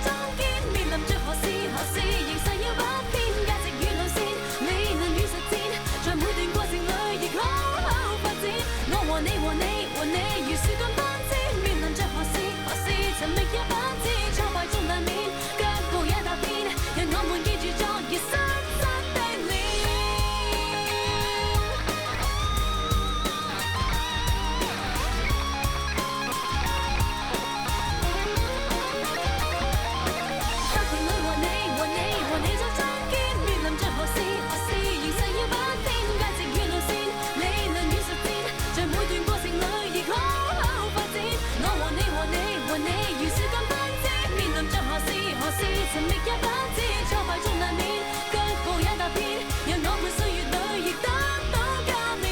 中堅，面臨着何事形勢要不變，價值與路線，理論與實踐，在每段過程裏亦好好發展。我和你如樹幹攀枝，面臨着何事尋覓也不知，挫敗中難免，腳步也踏遍，讓我們記住昨日失的臉。花瓶裏和你做中堅，面臨着何事形勢要不變，價值與路線，理論與實踐，在每段過程裏亦好好發展。我和你如樹幹攀枝，面臨着何事尋覓也不知，挫敗中難免，腳步也踏遍，讓我們歲月裏亦得到加冕。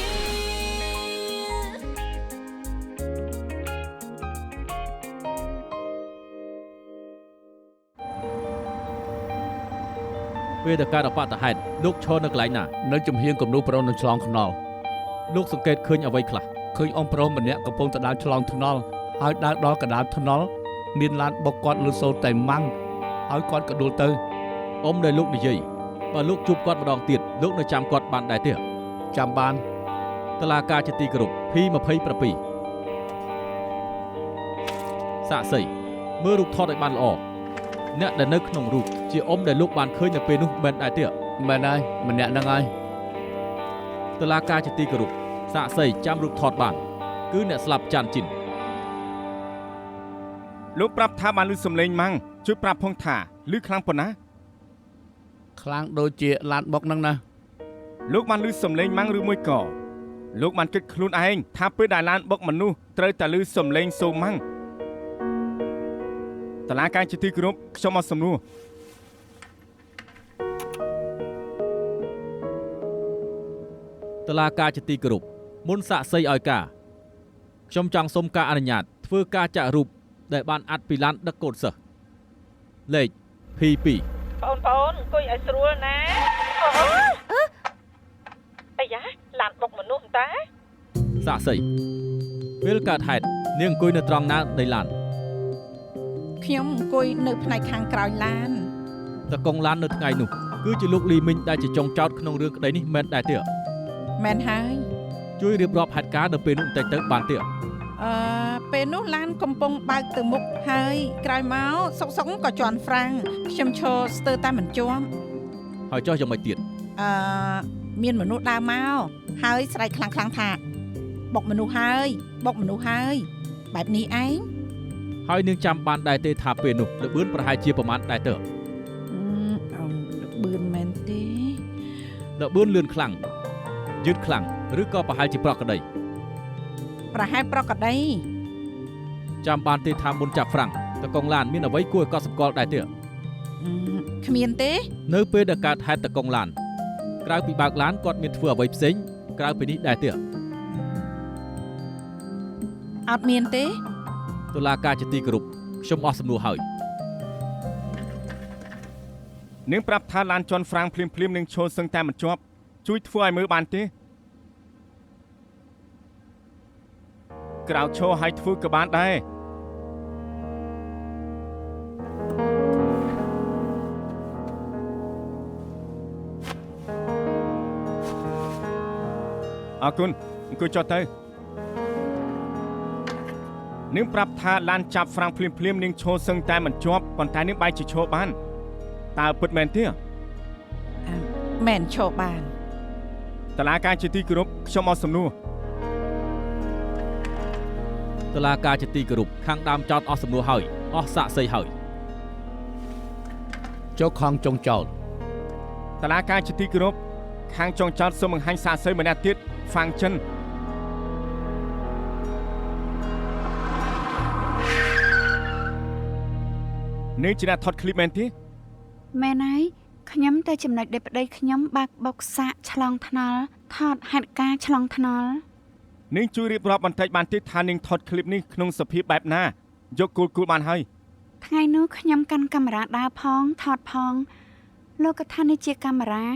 ពេលដែលកើតអបតហេតុលោកឈរនៅកន្លែងណានៅចំហៀងគំនូប្រុសនៅឆ្លងថ្នល់លោកសង្កេតឃើញអ្វីខ្លះឃើញអ៊ំប្រុសម្នាក់កំពុងទៅដើរឆ្លងថ្នល់ហើយដើរដល់កណ្ដាលថ្នល់មានឡានបុកគាត់លើសូលតែម៉ាំងហើយគាត់ក៏ដួលទៅអ៊ំដែលលោកនិយាយបើលោកជួបគាត់ម្ដងទៀតលោកនៅចាំគាត់បានដែរទេចាំបានតឡាការជាទីគោរព P27 សាក់សីមើលរូបថតឲ្យបានល្អអ្នកដែលនៅក្នុងរូបជាអ៊ំដែលលោកបានឃើញនៅពេលនោះមែនដែរទេមែនហើយម្នាក់ហ្នឹងហើយតឡាការជាទីគោរពសាក់សីចាំរូបថតបានគឺអ្នកស្លាប់ចាន់ជីនលោកប្រាប់ថាបានលឺសំឡេងម៉ាំងជួយប្រាប់ផងថាលឺខ្លាំងប៉ុណ្ណាខ្លាំងដូចជាឡានបុកហ្នឹងណាលោកបានលឺសំឡេងម៉ាំងឬមួយក៏លោកបានគិតខ្លួនឯងថាពេលដែលឡានបុកមនុស្សត្រូវតែលឺសំឡេងសូម៉ាំងតឡាការជាទីគោរពខ្ញុំមកសំណួរតឡាការជាទីគោរពមុនសាក់សីឲ្យការខ្ញុំចង់សុំការអនុញ្ញាតធ្វើការចាក់រូបដែលបានអាត់ពីឡានដឹកកូនសិស្សលេខ P2 បងអង្គុយឲ្យស្រួលណាអាយ៉ាឡានបុកមនុស្សតាសាក់សីពេលកើតហេតុនាងអង្គុយនៅត្រង់ណានៃឡានខ្ញុំអង្គុយនៅផ្នែកខាងក្រោយឡានតកងឡាននៅថ្ងៃនោះគឺជាលោកលីមីងដែលជាចុងចោតក្នុងរឿងក្តីនេះមែនដែរទេមែនហើយជួយរៀបរាប់ហេតុការណ៍នៅពេលនោះបន្តិចទៅបានទេពេលនោះឡានកំពុងបើកទៅមុខហើយក្រោយមកសុកក៏ជន់ហ្វ្រាំងខ្ញុំឈរស្ទើរតែមិនជាប់ហើយចុះយ៉ាងម៉េចទៀតមានមនុស្សដើរមកហើយស្រែកខ្លាំងថាបុកមនុស្សហើយបែបនេះឯងហើយនឹងចាំបានដែរទេថាពេលនោះលបឿនប្រហែលជាប្រមាណដែរទៅលបឿនមែនទេលបឿនលឿនខ្លាំងយឺតខ្លាំងឬក៏ប្រហែលជាប្រក្តីប្រហែលប្រក្តីចាំបានទេថាមុនចាក់ហ្វ្រាំងតកងឡានមានអ្វីគួរឲ្យកត់សម្គាល់ដែរទេគ្មានទេនៅពេលដែលកើតហេតុតកងឡានក្រៅពីបើកឡានគាត់មានធ្វើអ្វីផ្សេងក្រៅពីនេះដែរទេអត់មានទេតុលាការជាទីគោរពខ្ញុំអស់សំណួរហើយនាងប្រាប់ថាឡានជន់ហ្វ្រាំងភ្លាមនឹងឈរសឹងតែមិនជាប់ជួយធ្វើឲ្យមើលបានទេក្រៅឈរឲ្យធ្វើក៏បានដែរអរគុណអង្គុយចុះទៅនាងប្រាប់ថាឡានចាប់ហ្វ្រាំងភ្លាមនាងឈរសឹងតែមិនជាប់ប៉ុន្តែនាងបែរជាឈរបានតើពិតមែនទេមែនឈរបានតឡាការជាទីគោរពខ្ញុំអត់សំណួរតុលាការជាទីគោរពខាងដើមចោតអស់សំណួរហើយអស់សាក់សីហើយចុះខាងចុងចោតតឡាការជាទីគោរពខាងចុងចោតសូមបង្ហាញសាក់សីម្នាក់ទៀតហ្វាំងចិននេះជាអ្នកថតឃ្លីបមែនទេមែនហើយខ្ញុំតែចំណុចដែលប្តីខ្ញុំបាក់បុកសាក់ឆ្លងថ្នល់ថតហេតុការឆ្លងថ្នល់នាងជួយរៀបរាប់បន្តិចបានទេថានាងថតឃ្លីបនេះក្នុងសភាពបែបណាយកគូលបានហើយថ្ងៃនោះខ្ញុំកាន់កាមេរ៉ាដើរផងថតផងលោកក៏ថានេះជាកាមេរ៉ា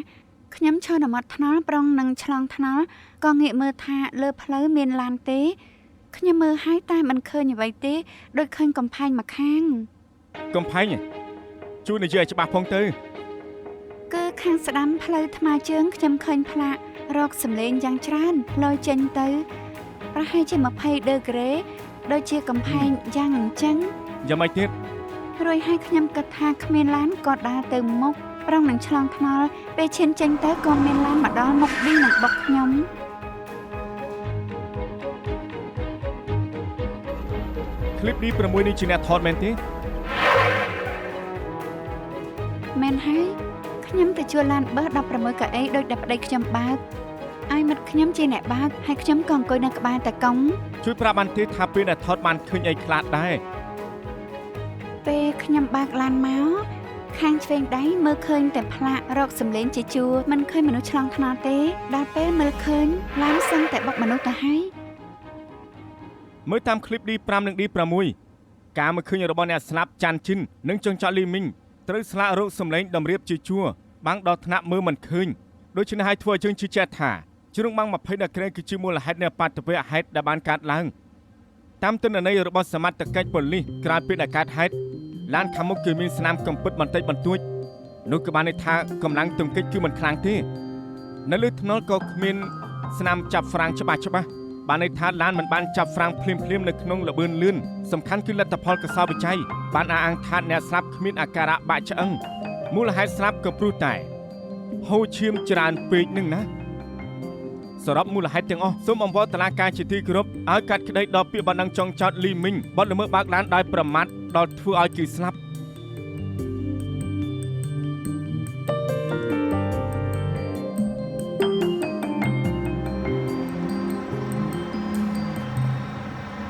ខ្ញុំឈរនៅមាត់ថ្នល់ប្រុងនឹងឆ្លងថ្នល់ក៏ងាកមើលថាលើផ្លូវមានឡានទេខ្ញុំមើលហើយតែមិនឃើញអ្វីទេដូចឃើញកំផែងមួយខាង កំផែងជួយនិយាយឲ្យច្បាស់ផងទៅ គឺខាងស្ដាំផ្លូវថ្មើរជើងខ្ញុំឃើញផ្លាករកសម្លេងយ៉ាងច្រើនផ្លូវចេញទៅប្រហែលជា20ដឺក្រេដូចជាកំផែងយ៉ាងអញ្ចឹង យ៉ាងម៉េចទៀត រួចហើយខ្ញុំគិតថាគ្មានឡានក៏ដើរទៅមុខប្រងនឹងឆ្លងថ្នល់ពេលឈានចេញទៅក៏មានឡានមកដល់មុខវិញនឹងបុកខ្ញុំ คลิปនេះ6នេះជាអ្នកថតមែនទេ មែនហើយខ្ញុំទៅជួលឡានបឺស16កៅអីដូចដែលប្តីខ្ញុំបើកឲ្យមិត្តខ្ញុំជាអ្នកបើកហើយខ្ញុំក៏អង្គុយនៅក្បែរតាកុង ជួយប្រាប់បានទេថាពេលដែលថតបានឃើញអីខ្លះដែរ ពេលខ្ញុំបើកឡានមកខាងឆ្វេងដៃមើលឃើញតែផ្លាករកសម្លេងជាជួរមិនឃើញមនុស្សឆ្លងថ្នល់ទេដល់ពេលមើលឃើញឡានសឹងតែបុកមនុស្សទៅហើយ មើលតាមคลิป D5 និង D6 ការមើលឃើញរបស់អ្នកស្លាប់ចាន់ជិននិងចុងចោតលីមីងត្រូវស្លាករកសម្លេងតម្រៀបជាជួរបាំងដល់ថ្នាក់មើលមិនឃើញដូច្នេះហើយធ្វើឲ្យយើងជឿជាក់ថាជ្រុងបាំង20ដក្រេគឺជាមូលហេតុនៃបាតុភូតហេតុដែលបានកើតឡើងតាមទិន្នន័យរបស់សមត្ថកិច្ចប៉ូលីសក្រោយពេលដែលកើតហេតុឡានខាងមុខគឺមានស្នាមកំពិតបន្តិចបន្តួចនោះក៏បានន័យថាកម្លាំងទង្គិចគឺមិនខ្លាំងទេនៅលើថ្នល់ក៏គ្មានស្នាមចាប់ហ្វ្រាំងច្បាស់បានន័យថាឡានមិនបានចាប់ហ្វ្រាំងភ្លាមនៅក្នុងល្បឿនលឿនសំខាន់គឺលទ្ធផលកសោវិច័យបានអះអាងថាអ្នកស្លាប់គ្មានអាការៈបាក់ឆ្អឹងមូលហេតុស្លាប់ក៏ព្រោះតែហូរឈាមច្រើនពេកនឹងណាសរុបមូលហេតុទាំងអស់សូមអង្វរតុលាការជាទីគោរពឲ្យកាត់ក្តីដល់ពាក្យបណ្ដឹងចុងចោតលីមីងបទល្មើសបើកឡានដោយប្រមាថដល់ធ្វើឲ្យគេស្លាប់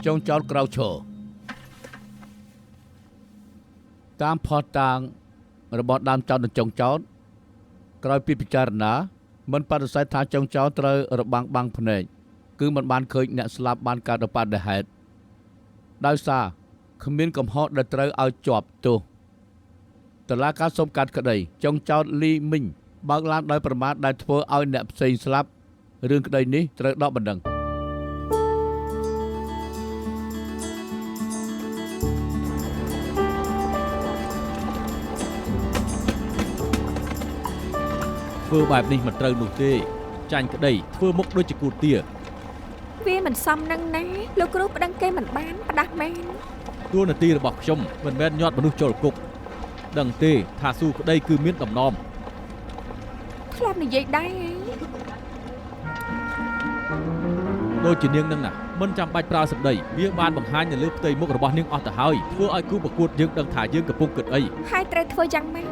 ចុងចោតក្រៅឈរតាមផតតាងរបស់ដើមចោតនិងចុងចោតក្រោយពីពិចារណាមិនបដិសេធថាចុងចោតត្រូវរបាំងបាំងភ្នែកគឺមិនបានឃើញអ្នកស្លាប់បានកើតដោយបដិហេតុដោយសារគ្មានកំហុសដែលត្រូវឲ្យជាប់ទោសតុលាការសូមកាត់ក្តីចុងចោតលីមីងបើកឡានដោយប្រមាថដែលធ្វើឲ្យអ្នកផ្សេងស្លាប់រឿងក្តីនេះត្រូវដកបណ្ដឹងធ្វើបែបនេះមិនត្រូវនោះទេចាញ់ក្តីធ្វើមុខដូចជាគូទា វាមិនសមនឹងណាលោកគ្រូប្តឹងគេមិនបានផ្ដាស់មែន ទួលនីតិរបស់ខ្ញុំមិនមែនញាត់មនុស្សចូលគុកដឹងទេថាស៊ូក្តីគឺមានដំណំ ធ្លាប់និយាយដែរហី ដូចជានាងនឹងណាមិនចាំបាច់ប្រើសម្ដីវាបានបង្ហាញនៅលើផ្ទៃមុខរបស់នាងអស់ទៅហើយធ្វើឲ្យគូប្រកួតយើងដឹងថាយើងកំពុងគិតអី ហើយត្រូវធ្វើយ៉ាងម៉េច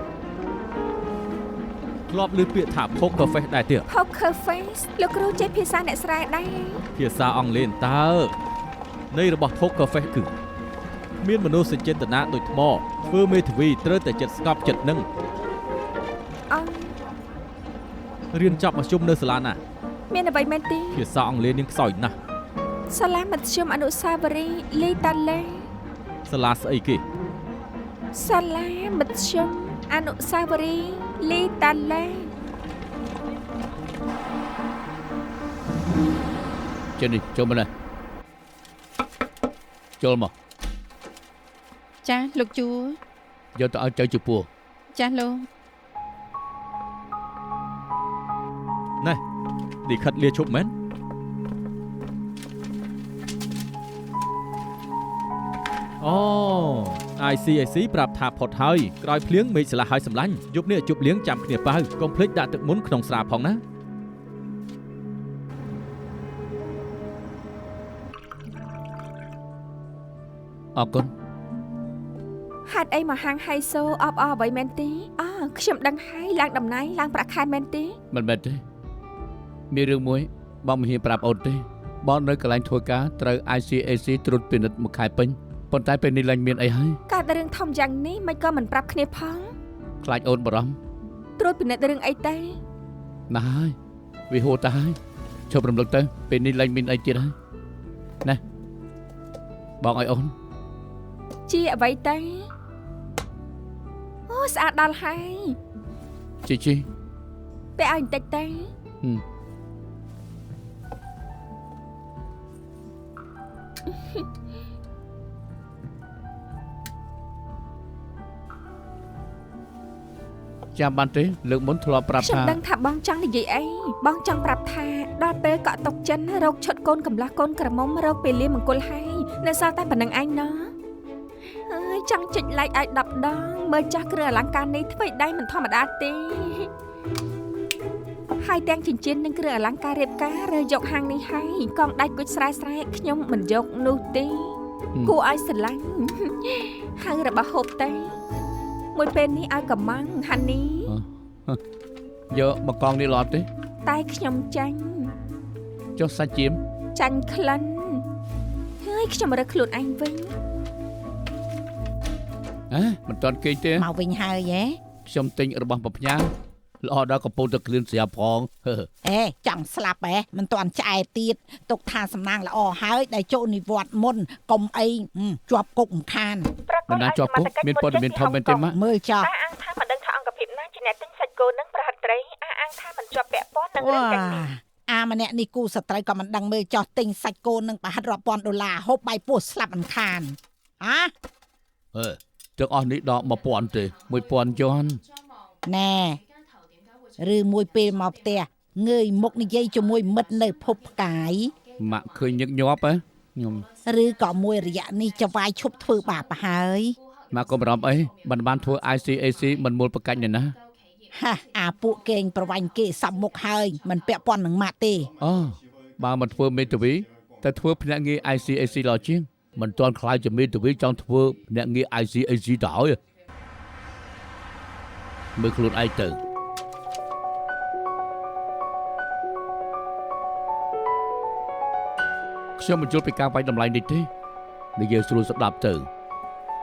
ធ្លាប់ឮពាក្យថា poker face ដែរទៀត Poker face លោកគ្រូចេះភាសាអ្នកស្រែដែរ ភាសាអង់គ្លេសតើន័យរបស់ poker face គឺមានមនោសញ្ចេតនាដូចថ្មធ្វើមេធាវីត្រូវតែចិត្តស្ងប់ចិត្តនឹង អឺ រៀនចប់មធ្យមនៅសាលាណា មានអ្វីមែនទេ ភាសាអង់គ្លេសនាងខ្សោយណាស់ សាលាមធ្យមអនុស្សាវរីយ៍លីតាឡេ សាលាស្អីគេ សាលាមធ្យមអនុស្សាវរីយ៍លីតាឡេ ចេញនេះចូលមកនេះចូលមក ចាលោកជួ យកទៅឲ្យចៅជួពោះ ចាលោក ណែឌីខិតលាឈប់មែនអូ ICIC ប្រាប់ថាផុតហើយក្រោយភ្លៀងមេឃស្លាស់ហើយសម្លាញ់យប់នេះជប់លៀងចាំគ្នាបើកុំភ្លេចដាក់ទឹកមុនក្នុងស្រាផងណាអរគុណ ហេតុអីមកហាងហៃសូអបអរអ្វីមែនទេអូខ្ញុំដឹងហើយឡើងតំណែងឡើងប្រាក់ខែមែនទេ មិនមែនទេមានរឿងមួយបងមិនហ៊ានប្រាប់អូនទេបងនៅកន្លែងធ្វើការត្រូវ ICAC ត្រួតពិនិត្យមួយខែពេញប៉ុន្តែពេលនេះឡើងមានអីហើយ កើតរឿងធំយ៉ាងនេះមិនក៏មិនប្រាប់គ្នាផង ខ្លាចអូនបារម្ភ ត្រួតពិនិត្យរឿងអីទេ ណាស់ហើយវាហួរទៅហើយជប់រំលឹកទៅពេលនេះឡើងមានអីទៀតហើយណាបងឲ្យអូន ជាអ្វីទេអូស្អាតដល់ហើយ ជីជី ពេលឲ្យបន្តិចទេ ចាំបានទេលើកមុនធ្លាប់ប្រាប់ ខ្ញុំ ថា ដឹងថាបងចង់និយាយអីបងចង់ប្រាប់ថាដល់ពេលកក់តុកចិនរោគឈុតកូនកំឡោះកូនក្រមុំរោគពេលលាមង្គលហើយនៅសល់តែប៉ុណ្្នឹងឯងណោះអើយចង់ចុច like ឲ្យ10ដងមើលចាស់គ្រឿងអលង្ការនេះធ្វើឲ្យដៃមិនធម្មតាទេហើយទាំងចិញ្ចៀននិងគ្រឿងអលង្ការរៀបការរើយកហាងនេះហើយកងដៃគុជស្រែខ្ញុំមិនយកនោះទេគួរឲ្យស្រឡាញ់ហាងរបស់ហូបទេមួយពេលនេះឲ្យកំងហានី យកមកកងនេះលាត់ទេ តែខ្ញុំចាញ់ ចុះសាច់ជៀម ចាញ់ក្លិនហើយខ្ញុំរើខ្លួនឯងវិញ មិនតាន់គេទេ មកវិញហើយហ៎ ខ្ញុំទិញរបស់ប្រផ្ញើល្អដល់កំពុងតែគ្លៀនស្រាប់ផង អេចង់ស្លាប់ហ៎មិនតាន់ឆ្អែតទៀតទុកថាសំណាងល្អហើយដែលចូលនិវត្តន៍មុនកុំអីជាប់គុកមិនខាន មិនណាជាប់គុកមានព័ត៌មានធំមែនទេម៉ាក់ មើលចោះ អាងថាមិនដឹងថាអង្គភាពណាជាអ្នកទិញសាច់គោនឹងប្រហិតត្រីអាងថាមិនជាប់ពាក់ព័ន្ធនឹងរឿងទាំងនេះ អាម្នាក់នេះគូសត្រូវក៏មិនដឹងមើលចោះទិញសាច់គោនឹងប្រហិតរាប់ពាន់ដុល្លារហូបបាយពោះស្លាប់មិនខានទាំងអស់នេះដក 1000 ទេ 1000 យន់ ណែឬមួយពេលមកផ្ទះងើយមុខនិយាយជាមួយមិត្តនៅភពផ្កាយ ម៉ាក់ឃើញញឹកញាប់ខ្ញុំ ឬក៏មួយរយៈនេះចវាយឈប់ធ្វើបាបហើយ ម៉ាក់កុំបារម្ភអីមិនបានធ្វើ ICAC មិនមូលប្រកាច់ណា ហាអាពួកគេងប្រវាញ់គេសំមុខហើយមិនពាក់ព័ន្ធនឹងម៉ាក់ទេ អូបើមិនធ្វើមេធាវីតែធ្វើភ្នាក់ងារ ICAC ល្អជាងមិនទាន់ខ្លាចជាមេធាវីចង់ធ្វើភ្នាក់ងារ ICAC ទៅហើយមើលខ្លួនឯងទៅខ្ញុំមិនយល់ពីការវាយតម្លៃនេះទេនិយាយស្រួលស្ដាប់ទៅ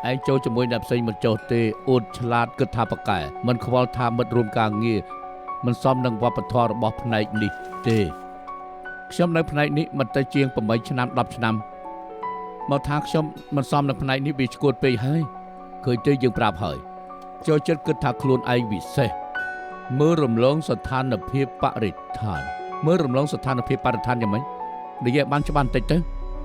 ឯងចូលជាមួយអ្នកផ្សេងមិនចុះទេអួតឆ្លាតគិតថាប្រកែមិនខ្វល់ថាមិត្តរួមការងារមិនសមនឹងវប្បធម៌របស់ផ្នែកនេះទេខ្ញុំនៅផ្នែកនេះមិនទៅជាង8ឆ្នាំ10ឆ្នាំមកថាខ្ញុំមិនសមនឹងផ្នែកនេះវាឈួតពេកហើយឃើញទេយើងប្រាប់ហើយចូលចិត្តគិតថាខ្លួនឯងវិសេសមើលរំលងស្ថានភាពបរិស្ថានមើលរំលងស្ថានភាពបរិស្ថានយ៉ាងម៉េចនិយាយបានច្បាស់បន្តិចទៅ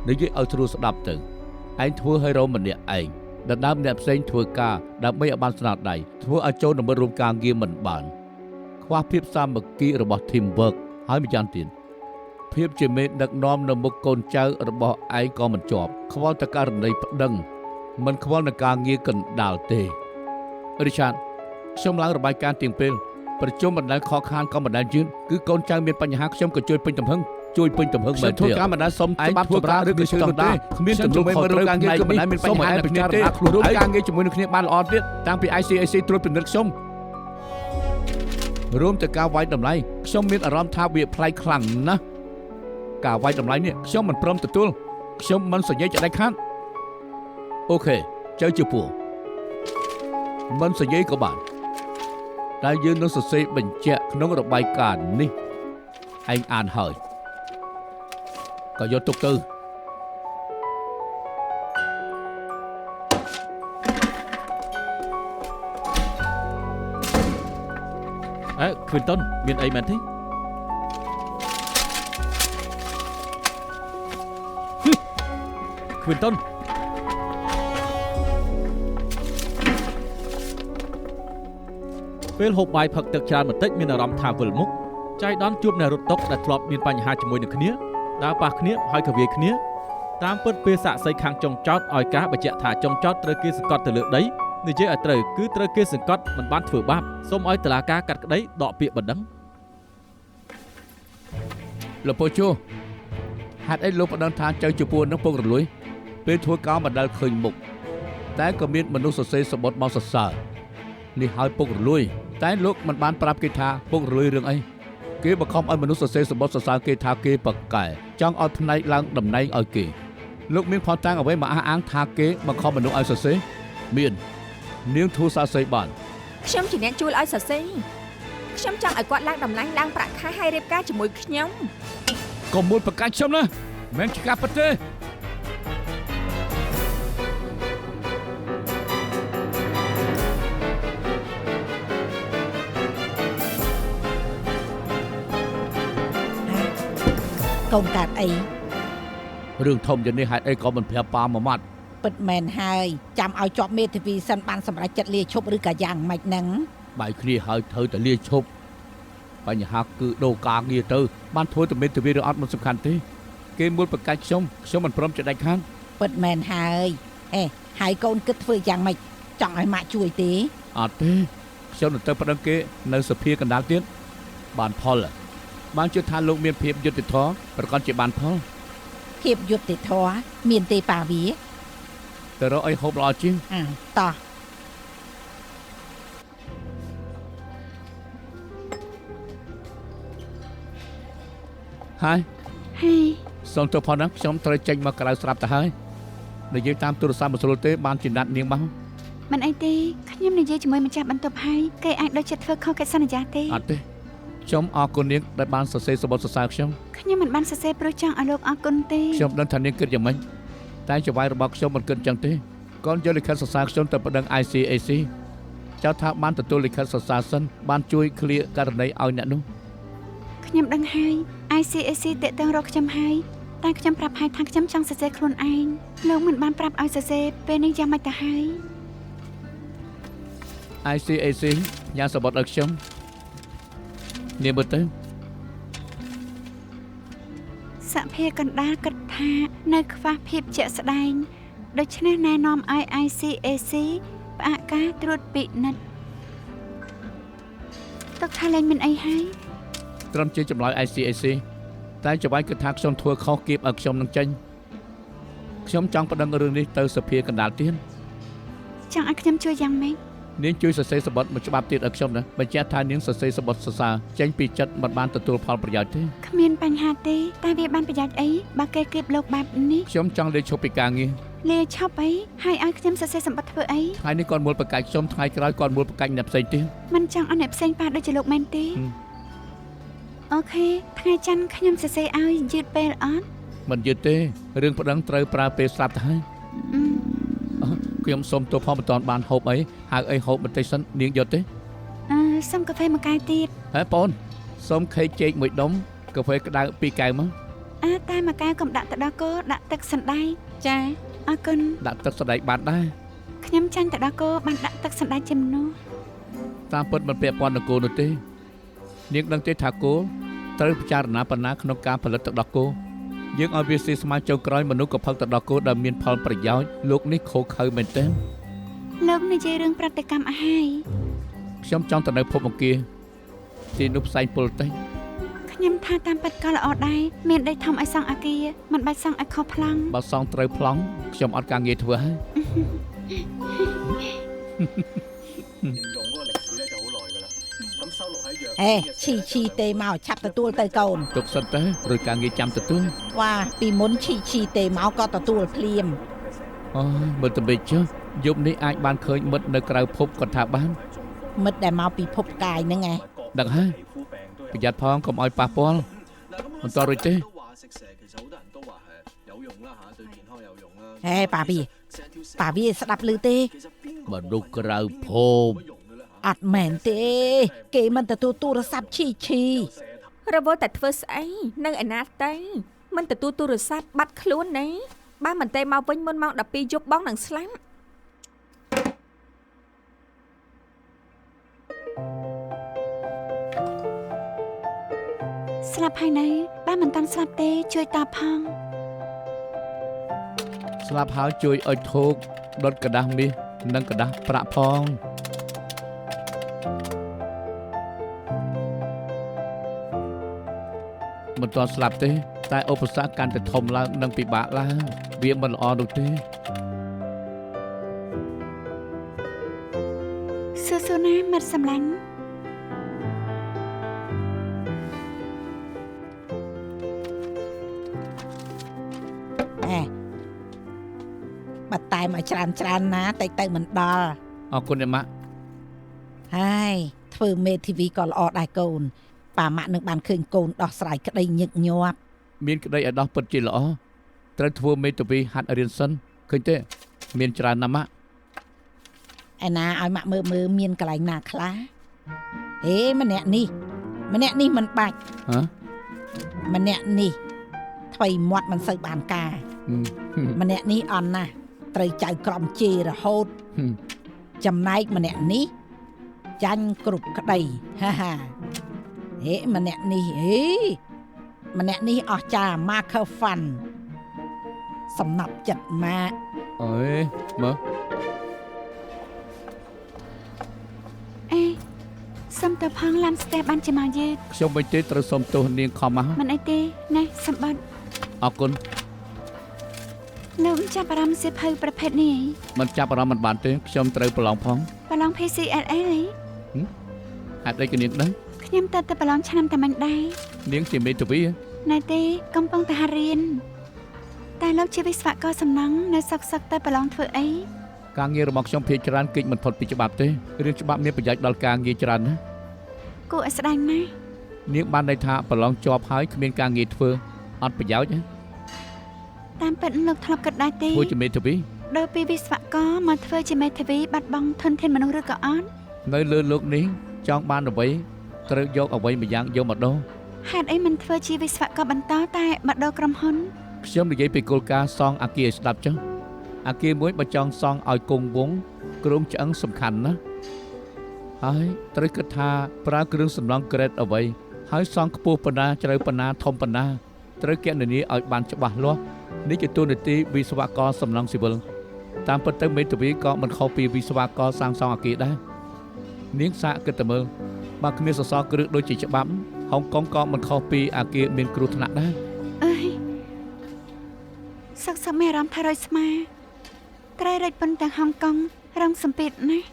និយាយឲ្យស្រួលស្ដាប់ទៅឯងធ្វើឲ្យរោមម្នាក់ឯងដណ្ដើមអ្នកផ្សេងធ្វើការដើម្បីឲ្យបានស្នាដៃធ្វើឲ្យចូលនៅមិត្តរួមការងារមិនបានខ្វះភាពសាមគ្គីរបស់ team work ហើយម្យ៉ាងទៀតភាពជាមេដឹកនាំនៅមុខកូនចៅរបស់ឯងក៏មិនជាប់ខ្វល់តែករណីប្តឹងមិនខ្វល់នឹងការងារកណ្ដាលទេរីឆាតខ្ញុំឡើងរបាយការណ៍ទៀងពេលប្រជុំបណ្ដាលខកខានក៏បណ្ដាលយើងគឺកូនចៅមានបញ្ហាខ្ញុំក៏ជួយពេញទំហឹងមែនទេធ្វើការបណ្ដាលសុំច្បាប់ធ្វើការឬក៏ជឿនោះទេគ្មានទំនួលខុសត្រូវការងារគឺបណ្ដាលមានបញ្ហានៅគ្នាទេរួមការងារជាមួយនឹងគ្នាបានល្អទៀតតាំងពី ICAC ត្រួតពិនិត្យខ្ញុំរួមទាំងការវាយតម្លៃខ្ញុំមានអារម្មណ៍ថាវាប្លែកខ្លាំងណាស់ការវាយតម្លៃនេះខ្ញុំមិនព្រមទទួលខ្ញុំមិនសញ្ញេចដាច់ខាតអូខេចៅជាពូមិនសញ្ញេក៏បានតែយើងនឹងសរសេរបញ្ជាក់ក្នុងរបាយការណ៍នេះឯងអានហើយក៏យកទុកទៅQuinton មានអីមែនទេQuinton ពេលហូបបាយផឹកទឹកច្រើនបន្តិចមានអារម្មណ៍ថាវិលមុខចៃដន្យជួបនៅរត់តុកដែលធ្លាប់មានបញ្ហាជាមួយនឹងគ្នាដើរប៉ះគ្នាហើយក៏វាយគ្នាតាមពិតពេលសាកសីខាងចុងចោតឲ្យការបញ្ជាក់ថាចុងចោតត្រូវគេសង្កត់ទៅលើដីនិយាយឲ្យត្រូវគឺត្រូវគេសង្កត់មិនបានធ្វើបាបសូមឲ្យតុលាការកាត់ក្តីដកពាក្យបណ្ដឹងលោកពូជូហេតុអីលោកបណ្ដឹងថាចៅជាពួននឹងពុករលួយពេលធ្វើការមិនដែលឃើញមុខតែក៏មានមនុស្សសរសេរសម្បត្តិមកសរសើរនេះហើយពុករលួយតែលោកមិនបានប្រាប់គេថាពុករលួយរឿងអីគេបង្ខំឲ្យមនុស្សសរសេរសម្បត្តិសរសើរគេថាគេប្រកែចង់ឲ្យផ្នែកឡើងតំណែងឲ្យគេលោកមានផតតាំងអ្វីមកអះអាងថាគេបង្ខំមនុស្សឲ្យសរសេរមាននាងធូសរសេរបានខ្ញុំជាអ្នកជួលឲ្យសរសេរខ្ញុំចង់ឲ្យគាត់ឡើងតំណែងឡើងប្រាក់ខែឲ្យរៀបការជាមួយខ្ញុំកុំមួយប្រកាសខ្ញុំណាមិនជាការពិតទេកូនកើតអីរឿងធំយ៉ាងនេះហេតុអីក៏មិនប្រាប់ប៉ាមួយម៉ាត់ពិតមែនហើយចាំឲ្យជាប់មេធាវីសិនបានសម្រេចចិត្តលាឈប់ឬក៏យ៉ាងម៉េចហ្នឹង បាយគ្នាហើយត្រូវតែលាឈប់បញ្ហាគឺដូរការងារទៅបានធ្វើតែមានទវិឬអត់មិនសំខាន់ទេគេមួយប្រកាសខ្ញុំមិនព្រមចដាច់ខាង ពិតមែនហើយហើយកូនគិតធ្វើយ៉ាងម៉េចចង់ឲ្យម៉ាក់ជួយទេ អត់ទេខ្ញុំនឹងទៅប្តឹងគេនៅសភាកណ្ដាលទៀតបានផលបានជឿថាលោកមានភាពយុត្តិធម៌ប្រកាសជាបានផល ភាពយុត្តិធម៌មានទេប៉ាវា ទៅរកអីហូបល្អជាង តោះ ហើយ ហេ សូមទោសផងណាខ្ញុំត្រូវចេញមកក្រៅស្រាប់ទៅហើយនិយាយតាមទូរស័ព្ទមិនស្រួលទេបានជាណាត់នាងបង មិនអីទេខ្ញុំនិយាយជាមួយម្ចាស់បន្ទប់ហើយគេអាចដូចចិត្តធ្វើខុសកិច្ចសន្យាទេ អត់ទេខ្ញុំអរគុណនាងដែលបានសរសេរសម្បត្តិសរសើរខ្ញុំ ខ្ញុំមិនបានសរសេរព្រោះចង់ឲ្យលោកអរគុណទេ ខ្ញុំដឹងថានាងគិតយ៉ាងម៉េចតែចៅហ្វាយរបស់ខ្ញុំមិនគិតចឹងទេកូនយកលិខិតសរសើរខ្ញុំទៅប្តឹង ICAC ចៅថាបានទទួលលិខិតសរសើរសិនបានជួយឃ្លាករណីឲ្យអ្នកនោះ ខ្ញុំដឹងហើយ ICAC តាក់ទងរកខ្ញុំហើយតែខ្ញុំប្រាប់ហើយថាខ្ញុំចង់សរសេរខ្លួនឯងលោកមិនបានប្រាប់ឲ្យសរសេរពេលនេះយ៉ាងម៉េចទៅហើយ ICAC ញ៉ាំសម្បត្តិឲ្យខ្ញុំនាងមើលទៅ សភាកណ្ដាលគិតថានៅខ្វះភាពជាក់ស្ដែងដូច្នេះណែនាំឲ្យ ICAC ផ្អាកការត្រួតពិនិត្យទុកថាលែងមានអីហើយ ត្រឹមជាចម្លើយ ICAC តែចៅហ្វាយគិតថាខ្ញុំធ្វើខុសគៀបឲ្យខ្ញុំនឹងចេញខ្ញុំចង់ប្តឹងរឿងនេះទៅសភាកណ្ដាលទៀត ចង់ឲ្យខ្ញុំជួយយ៉ាងម៉េច នាងជួយសរសេរសម្បត្តិមួយច្បាប់ទៀតឲ្យខ្ញុំណាបញ្ជាក់ថានាងសរសេរសម្បត្តិសរសើរចេញពីចិត្តមិនបានទទួលផលប្រយោជន៍ទេ គ្មានបញ្ហាទេតែវាបានប្រយោជន៍អីបើគេគៀបលោកបែបនេះ ខ្ញុំចង់លេចឈប់ពីការងារ លាឈប់អីហើយឲ្យខ្ញុំសរសេរសម្បត្តិធ្វើអី ថ្ងៃនេះគាត់មូលប្រកាសខ្ញុំថ្ងៃក្រោយគាត់មូលប្រកាសអ្នកផ្សេងទៀត មិនចង់ឲ្យអ្នកផ្សេងប៉ះដូចជាលោកមែនទេ អូខេថ្ងៃច័ន្ទខ្ញុំសរសេរឲ្យយឺតពេលអត់ មិនយឺតទេរឿងប្តឹងត្រូវប្រើពេលស្រាប់ទៅហើយ ខ្ញុំសូមទោសផងមិនតាន់បានហូបអីហៅអីហូបបន្តិចសិននាងយកទេ សុំកាហ្វេមួយកែវទៀត ហេបងសូមខេកចេកមួយដុំកាហ្វេក្តៅ2កែវមក តែមួយកែវកុំដាក់ទឹកដោះគោដាក់ទឹកសណ្តែក ចា អរគុណ ដាក់ទឹកសណ្តែកបានដែរ ខ្ញុំចាញ់ទឹកដោះគោបានដាក់ទឹកសណ្តែកជាមនុស្ស តាមពិតមិនពាក់ព័ន្ធនឹងគោនោះទេនាងដឹងទេថាគោត្រូវពិចារណាបណ្ណាក្នុងការផលិតទឹកដោះគោយើងឲ្យវាស៊ីស្មៅចុងក្រោយមនុស្សក៏ផឹកទឹកដោះគោដែលមានផលប្រយោជន៍លោកនេះខូខើមែនទេ លោកនិយាយរឿងប្រតិកម្មអាហារ ខ្ញុំចង់ទៅនៅភពអង្គារទីនោះផ្សែងពុលតិច ខ្ញុំថាតាមពិតក៏ល្អដែរមានដីធំឲ្យសង់អគារមិនបាច់សង់ឲ្យខុសប្លង់ បើសងត្រូវប្លង់ខ្ញុំអត់ការងារធ្វើហើយ ឈីទេមកឆាប់ទទួលទៅកូន ទុកសិនទៅរួចការងារចាំទទួល វ៉ាពីមុនឈីទេមកក៏ទទួលភ្លាម អូយមើលទៅវិញចុះយប់នេះអាចបានឃើញមិត្តនៅក្រៅភពគាត់ថាបាន មិត្តដែលមកពីភពកាយហ្នឹងឯង ដឹងហើយប្រយ័ត្នផងកុំឲ្យប៉ះពាល់មិនតរួចទេ ហេប៉ាវាស្ដាប់ឮទេ មនុស្សក្រៅភព អត់មែនទេគេមិនទទួលទូរស័ព្ទឈី រវល់តែធ្វើស្អីនៅឯណាទៅមិនទទួលទូរស័ព្ទបាត់ខ្លួនណាបើមិនទេមកវិញមុនម៉ោង12យប់បងនឹងស្លាប់ ស្លាប់ហើយនៅបើមិនតាន់ស្លាប់ទេជួយតបផង ស្លាប់ហើយជួយអុជធូបដុតกระดาษមាសនិងกระดาษប្រាក់ផងមិនទាន់ស្លាប់ទេតែឧបសគ្គកាន់តែធំឡើងនិងពិបាកឡើងវាមិនល្អនោះទេ សួរណាមិត្តសម្លាញ់ បាត់តែមកច្រើនណាតែទៅមិនដល់ អរគុណអ្នកម៉ាក់ ហើយធ្វើមេធាវីក៏ល្អដែរកូនប៉ាម៉ាក់នឹងបានឃើញកូនដោះស្រាយក្តីញឹកញាប់ មានក្តីឲ្យដោះពិតជាល្អត្រូវធ្វើមេធាវីហាត់រៀនសិនឃើញទេមានច្រើនណាស់ម៉ាក់ ឯណាឲ្យម៉ាក់មើលមានកន្លែងណាខ្លះហេម្នាក់នេះមិនបាច់ ហ៎ ម្នាក់នេះថ្មីមាត់មិនសូវបានការ ម្នាក់នេះអន់ណាស់ត្រូវចៅក្រមជេររហូតចំណែកម្នាក់នេះ ចាញ់គ្រប់ក្តីហាហាហេម្នាក់នេះម្នាក់នេះអស់ចា Marker Fun សំណាប់ចិត្តម៉ាក់ អើយមើល អេសុំទៅផងឡាំស្ទះបានជាមកយឺត ខ្ញុំមិនទេត្រូវសុំទោសនាងខំមក មិនអីទេណែសម្បត្តិ អរគុណ លោកចាប់អារម្មណ៍សៀវភៅប្រភេទនេះ មិនចាប់អារម្មណ៍មិនបានទេខ្ញុំត្រូវប្រឡងផង ប្រឡង PCLL ហេតុអីក៏នាងដឹង ខ្ញុំទៅប្រឡងឆ្នាំតែមិនដែរ នាងជាមេធាវី ណែទេកំពុងតែហាត់រៀនតែលោកជាវិស្វករសំណង់នៅសឹកទៅប្រឡងធ្វើអី ការងាររបស់ខ្ញុំភាគច្រើនគេចមិនផុតពីច្បាប់ទេរឿងច្បាប់មានប្រយោជន៍ដល់ការងារច្រើនណាស់ គួរឲ្យស្ដាយណាស់ នាងបានន័យថាប្រឡងជាប់ហើយគ្មានការងារធ្វើអត់ប្រយោជន៍ទេ តាមពិតលោកធ្លាប់គិតដែរទេ ធ្វើជាមេធាវី ដោយពីវិស្វករមកធ្វើជាមេធាវីបាត់បង់ធនធានមនុស្សឬក៏អត់ នៅលើលោកនេះចង់បានអ្វីត្រូវយកអ្វីម្យ៉ាងយកមកដោះ ហេតុអីមិនធ្វើជាវិស្វករបន្តតែមកដល់ក្រុមហ៊ុន ខ្ញុំនិយាយពីគោលការណ៍សង់អគារឲ្យស្ដាប់ចុះអគារមួយបើចង់សង់ឲ្យគង់វង្សគ្រោងឆ្អឹងសំខាន់ណាស់ហើយត្រូវគិតថាប្រើគ្រឿងសំណង់ក្រេតអ្វីហើយសង់ខ្ពស់ប៉ុណ្ណាជ្រៅប៉ុណ្ណាធំប៉ុណ្ណាត្រូវគណនាឲ្យបានច្បាស់លាស់នេះជាតួនាទីវិស្វករសំណង់ស៊ីវិលតាមពិតទៅមេធាវីក៏មិនខុសពីវិស្វករសាងសង់អគារដែរនាងសាកគិតទៅមើលបើគ្មានសសរគ្រឹះដូចជាច្បាប់ហុងកុងក៏មិនខុសពីអគារមានគ្រោះថ្នាក់ដែរ អើយសឹកមានអារម្មណ៍ថារយស្មាត្រូវរែកប៉ុនទាំងហុងកុងរងសម្ពាធណាស់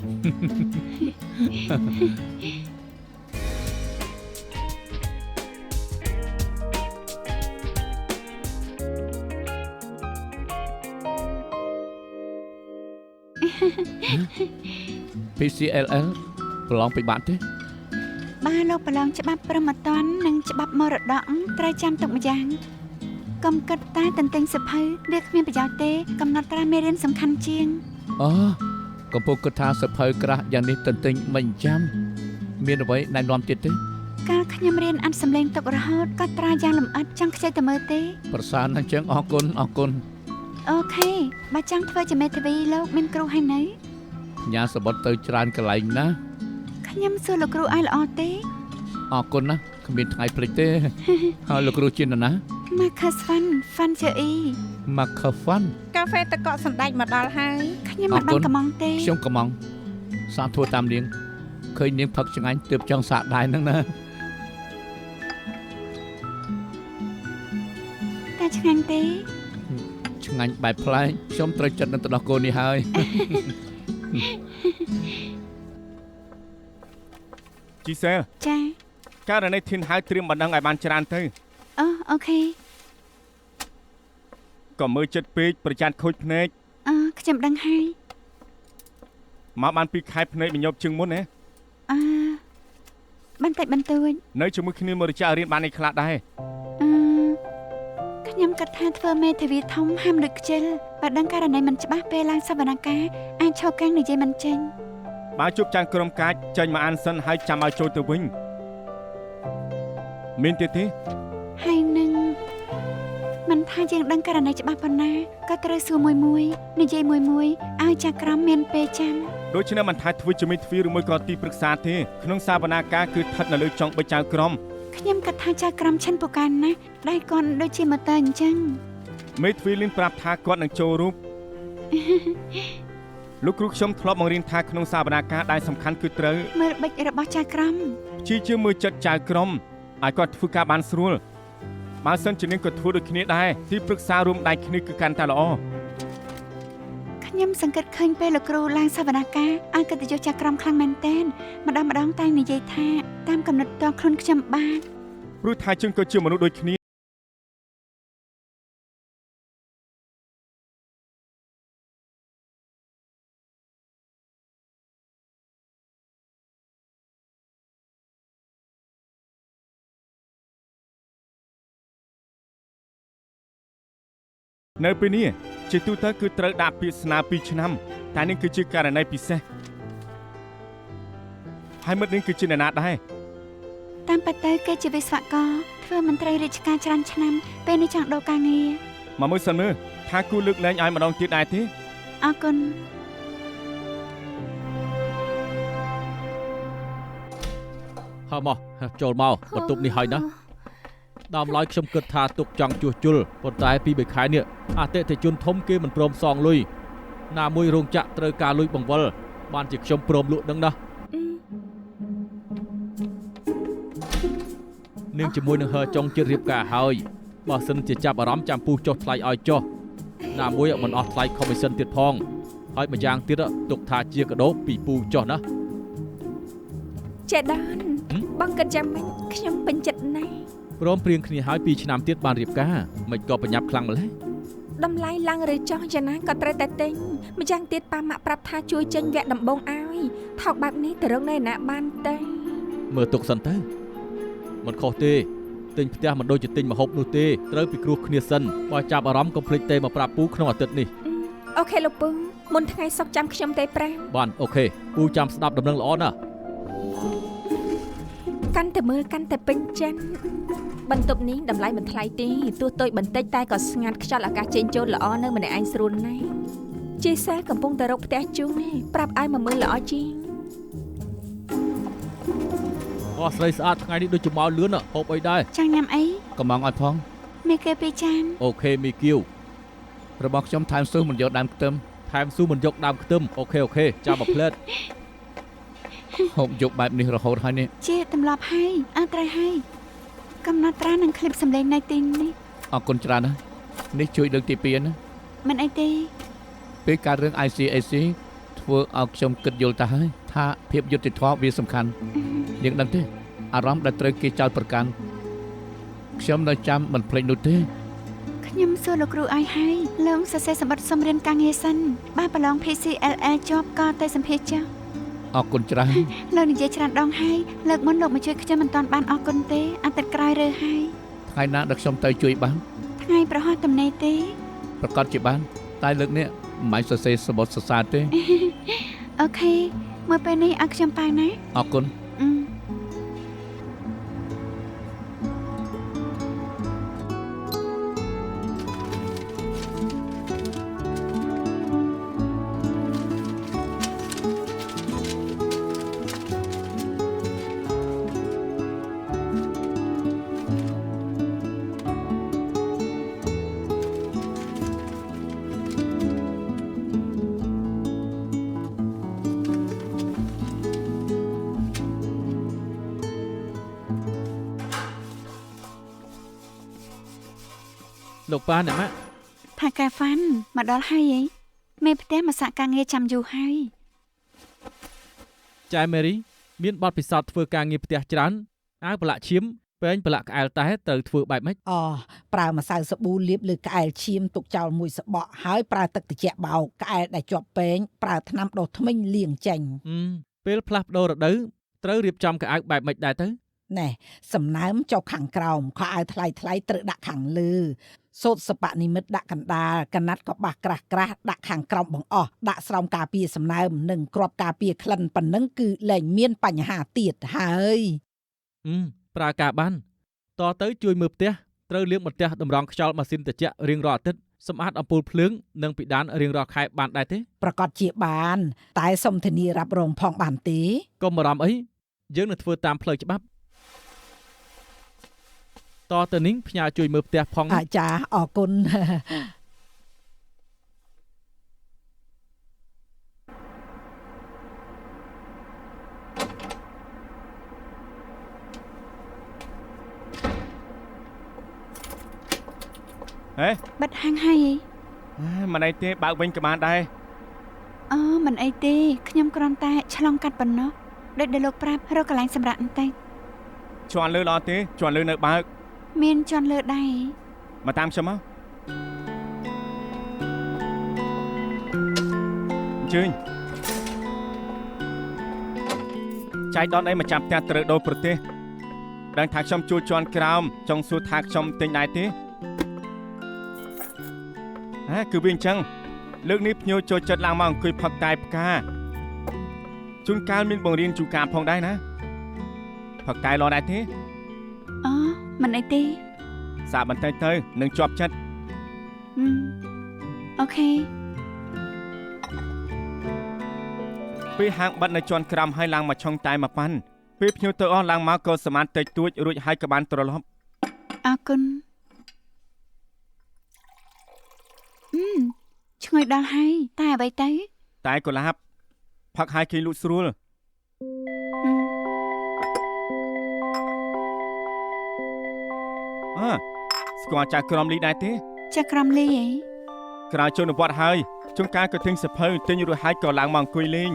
PCLL ប្រឡងពិបាកទេ បាទលោកប្រឡងច្បាប់ព្រហ្មទណ្ឌនិងច្បាប់មរតកត្រូវចាំទុកម្យ៉ាងកុំគិតតែតន្ទិញសិភៅវាគ្មានប្រយោជន៍ទេកំណត់ត្រាមេរៀនសំខាន់ជាង អូកំពុងគិតថាសភៅក្រាស់យ៉ាងនេះទន្ទិញមិនចាំមានអ្វីណែនាំទៀតទេ កាលខ្ញុំរៀនអានសម្លេងទុករហូតក៏ត្រាយ៉ាងលម្អិតចង់ខ្ចីទៅមើលទេ ប្រសើរណាស់ចឹងអរគុណ អូខេបើចង់ធ្វើជាមេធាវីលោកមានគ្រូហើយនៅ ញ៉ាសបុតទៅច្រើនកន្លែងណា ខ្ញុំសួរលោកគ្រូឲ្យល្អទេ អរគុណណាស់គ្មានថ្ងៃភ្លេចទេ ហើយលោកគ្រូជានរណា Marcus Fun ជាអ៊ី Marker Fun កាហ្វេទឹកកកសណ្ដែកមកដល់ហើយ ខ្ញុំមិនបានកំងទេ ខ្ញុំកំងសាកធ្វើតាមនាងឃើញនាងផឹកឆ្ងាញ់ទើបចង់សាកដែរហ្នឹងណា តែឆ្ងាញ់ទេ ឆ្ងាញ់បែបប្លែកខ្ញុំត្រូវចិត្តនឹងទៅដោះគោនេះហើយ ជីសែល ចា ករណីធានហៅត្រៀមបណ្ដឹងឲ្យបានច្រើនទៅ អូខេ ក៏មើលចិត្តពេកប្រចាំខូចភ្នែក ខ្ញុំដឹងហើយ មកបានពីខែភ្នែកញញប់ជាងមុនណា បន្តិចបន្តួច នៅជាមួយគ្នាមើលរចារៀនបានឯខ្លះដែរ ខ្ញុំគិតថាធ្វើមេធាវីធំហាមដូចខ្ជិលបើដឹងករណីមិនច្បាស់ពេលឡើងសវនកម្មអាចឈរកាំងនិយាយមិនចេញ បើជប់ចាំងក្រុមកាចចេញមកអានសិនហើយចាំឲ្យចូលទៅវិញមានទៀតទេ ហើយនឹងមិនថាយើងដឹងករណីច្បាស់ប៉ុណ្ណាក៏ត្រូវសួរមួយនិយាយមួយឲ្យចាក្រមមានពេលចាំ ដូច្នេះមិនថាធ្វើជាមេធាវីឬមួយក៏ទីប្រឹក្សាទេក្នុងសវនាការគឺស្ថិតនៅលើចុងបិចៅក្រុម ខ្ញុំគិតថាចាក្រមឈិនពូកានណាស់ដៃគាត់ដូចជាម៉ូទ័រអញ្ចឹង មេធាវីលីនប្រាប់ថាគាត់នឹងចូលរូប លោកគ្រូខ្ញុំធ្លាប់បង្រៀនថាក្នុងសវនាការដែលសំខាន់គឺត្រូវ មើលបិចរបស់ចាក្រម ជាជាមើលចិត្តចៅក្រុមឲ្យគាត់ធ្វើការបានស្រួលបើសិនជានាងក៏ធ្វើដូចគ្នាដែរទីប្រឹក្សារួមដៃគ្នាគឺកាន់តែល្អ ខ្ញុំសង្កេតឃើញពេលលោកគ្រូឡើងសវនកម្មឲ្យកិត្តិយសចាក្រមខ្លាំងមែនទែនម្ដងតែនិយាយថាតាមកំណត់តខ្លួនខ្ញុំបាទ ព្រោះថាយើងក៏ជាមនុស្សដូចគ្នានៅពេលនេះជាទូទៅគឺត្រូវដាក់ពាក្យស្នើ2ឆ្នាំតែនេះគឺជាករណីពិសេសហើយមិត្តនេះគឺជាអ្នកណាដែរ តាមពិតទៅគេជាវិស្វករធ្វើមន្ត្រីរាជការច្រើនឆ្នាំពេលនេះចង់ដូរការងារ មកមើលសិនមើលថាគូលើកលែងឲ្យម្ដងទៀតដែរទេ អរគុណ ហើយមកចូលមកបន្ទប់នេះហើយណាដើមឡើយខ្ញុំគិតថាទុកចង់ជួសជុលប៉ុន្តែពី3ខែនេះអតិថិជនធំគេមិនព្រមសងលុយណាមួយរោងចក្រត្រូវការលុយបង្វិលបានជាខ្ញុំព្រមលក់ដឹងណានាងជាមួយនឹងហឺចុងជិតរៀបការហើយបើសិនជាចាប់អារម្មណ៍ចាំពូចុះថ្លៃឲ្យចុះណាមួយមិនអស់ថ្លៃ commission ទៀតផងហើយម្យ៉ាងទៀតទុកថាជាកាដូពីពូចុះណាចេដានបងគិតយ៉ាងម៉េចខ្ញុំពេញចិត្តណាស់ព្រមព្រៀងគ្នាហើយ2ឆ្នាំទៀតបានរៀបការមិនក៏ប្រញាប់ខ្លាំងម្ល៉េះតម្លៃឡើងឬចុះយ៉ាងណាក៏ត្រូវតែទិញម្យ៉ាងទៀតប៉ាម៉ាក់ប្រាប់ថាជួយចេញវគ្គដំបូងឲ្យថោកបែបនេះទៅរកនៅណាបានទេមើលទុកសិនទៅមិនខុសទេទិញផ្ទះមិនដូចជាទិញម្ហូបនោះទេត្រូវពិគ្រោះគ្នាសិនបើចាប់អារម្មណ៍កុំភ្លេចទេមកប្រាប់ពូក្នុងអាទិត្យនេះអូខេលោកពូមុនថ្ងៃសុកចាំខ្ញុំទេប្រាំបានអូខេពូចាំស្ដាប់ដំណឹងល្អណាស់កាន់តែមើលកាន់តែពេញចិត្តបន្ទប់នេះតម្លៃមិនថ្លៃទេទោះតូចបន្តិចតែក៏ស្ងាត់ខ្យល់អាកាសចេញចូលល្អនៅម្នាក់ឯងស្រួលណាស់ជីសែកំពុងតែរកផ្ទះជួងប្រាប់ឲ្យមកមើលល្អជាងអូស្រីស្អាតថ្ងៃនេះដូចជាមកលឿនហូបអីដែរចង់ញ៉ាំអីកំងឲ្យផងមីគេពីចានអូខេមីគៀវរបស់ខ្ញុំថែមស៊ូមិនយកដើមខ្ទឹមថែមស៊ូមិនយកដើមខ្ទឹមអូខេចាំមួយផ្លែតហូបយកបែបនេះរហូតហើយនេះជាទម្លាប់ហើយអត់ត្រូវហើយកំណត់ត្រានឹងคลิปសម្លេងនៅទីនេះអរគុណច្រើនណាស់នេះជួយលើកទី2ណាមិនអីទេពេលការរឿង ICAC ធ្វើឲ្យខ្ញុំគិតយល់ទៅហើយថាភាពយុត្តិធម៌វាសំខាន់យើងដឹងទេអារម្មណ៍ដែលត្រូវគេចោទប្រកាន់ខ្ញុំនៅចាំមិនភ្លេចនោះទេខ្ញុំសួរលោកគ្រូឲ្យហើយលោកសរសេរសម្បត្តិសុំរៀនការងារសិនបានប្រឡង PCLL ជាប់ក៏ទៅសម្ភារចាស់អរគុណច្រើនលោកនិយាយច្រើនដងហើយលើកមុនលោកមកជួយខ្ញុំមិនតាន់បានអរគុណទេអាទិត្យក្រោយរើហើយថ្ងៃណាដែលខ្ញុំទៅជួយបានថ្ងៃប្រហោះទំនេរទេប្រកាសជាបានតែលើកនេះមិនបាច់សរសេរសម្បត្តិសរសើរទេអូខេមើលពេលនេះឲ្យខ្ញុំប៉ាណាអរគុណលោកប៉ាអ្នកម៉ាក់ថាកាហ្វាន់មកដល់ហើយអីមេផ្ទះមកសាក់ការងារចាំយូរហើយចែមេរីមានបទពិសោធន៍ធ្វើការងារផ្ទះច្រើនអាវប្រឡាក់ឈាមពេងប្រឡាក់ក្អែលតែត្រូវធ្វើបែបម៉េចប្រើម្សៅសាប៊ូលាបលើក្អែលឈាមទុកចោលមួយសបកហើយប្រើទឹកត្រជាក់បោកក្អែលដែលជាប់ពេងប្រើថ្នាំដុសធ្មេញលាងចេញពេលផ្លាស់ប្ដូររដូវត្រូវរៀបចំក្អែលបែបម៉េចដែរទៅណែសំណើមចុះខាងក្រោមខោអាវថ្លៃត្រូវដាក់ខាងលើសូត្រសបនិមិត្តដាក់កណ្ដាលកណាត់ក៏បាសក្រាស់ដាក់ខាងក្រោមបង្អស់ដាក់ស្រោមការពារសំណើមនិងគ្រាប់ការពារក្លិនប៉ុណ្ណឹងគឺលែងមានបញ្ហាទៀតហើយប្រើការបានតទៅជួយមើលផ្ទះត្រូវលាងបន្ទះតម្រង់ខ្យល់ម៉ាស៊ីនត្រជាក់រៀងរាល់អាទិត្យសម្អាតអំពូលភ្លើងនិងពិដានរៀងរាល់ខែបានដែរទេប្រកាសជាបានតែសុំធានារ៉ាប់រងផងបានទេកុំបារម្ភអីយើងនឹងធ្វើតាមផ្លូវច្បាប់តទៅនេះផ្ញើជួយមើលផ្ទះផងអាចារ្យអរគុណបិទហាងហើយមិនអីទេបើកវិញក៏បានដែរអូមិនអីទេខ្ញុំគ្រាន់តែឆ្លងកាត់ប៉ុណ្ណោះដូចដែលលោកប្រាប់រកកន្លែងសម្រាប់បន្តិចជាន់លើល្អទេជាន់លើនៅបើកមានជាន់លើដែរមកតាមខ្ញុំមកអញ្ជើញចៃដនអីមកចាប់ផ្ទះត្រូវដូរប្រទេសដឹងថាខ្ញុំជួយជាន់ក្រោមចង់សួរថាខ្ញុំទិញដែរទេគឺវាអញ្ចឹងលើកនេះភ្ញៀវចូលចិត្តឡើងមកអង្គុយផឹកតែផ្កាជួនកាលមានបង្រៀនជូកាផងដែរណាផឹកតែល្អដែរទេអូមិនអីទេសាកបន្តិចទៅនឹងជាប់ចិត្តអូខេពេលហាងបាត់នៅជាន់ក្រោមហើយឡើងមកឆុងតែមួយប៉ាន់ ពេលភ្ញៀវទៅអស់ឡើងមកក៏សមានតិចតួចរួចហើយក៏បានត្រឡប់ អរគុណឆ្ងុយដល់ហើយតែអ្វីទៅ តែកុលាបផឹកហើយគេលូតស្រួលស្គាល់ចាស់ក្រមលីដែរទេ ចាក្រំលីអី ក្រោយចូលនៅវត្តហើយជួនកាលក៏ទិញសភៅទិញរួចហើយក៏ឡើងមកអង្គុយលេង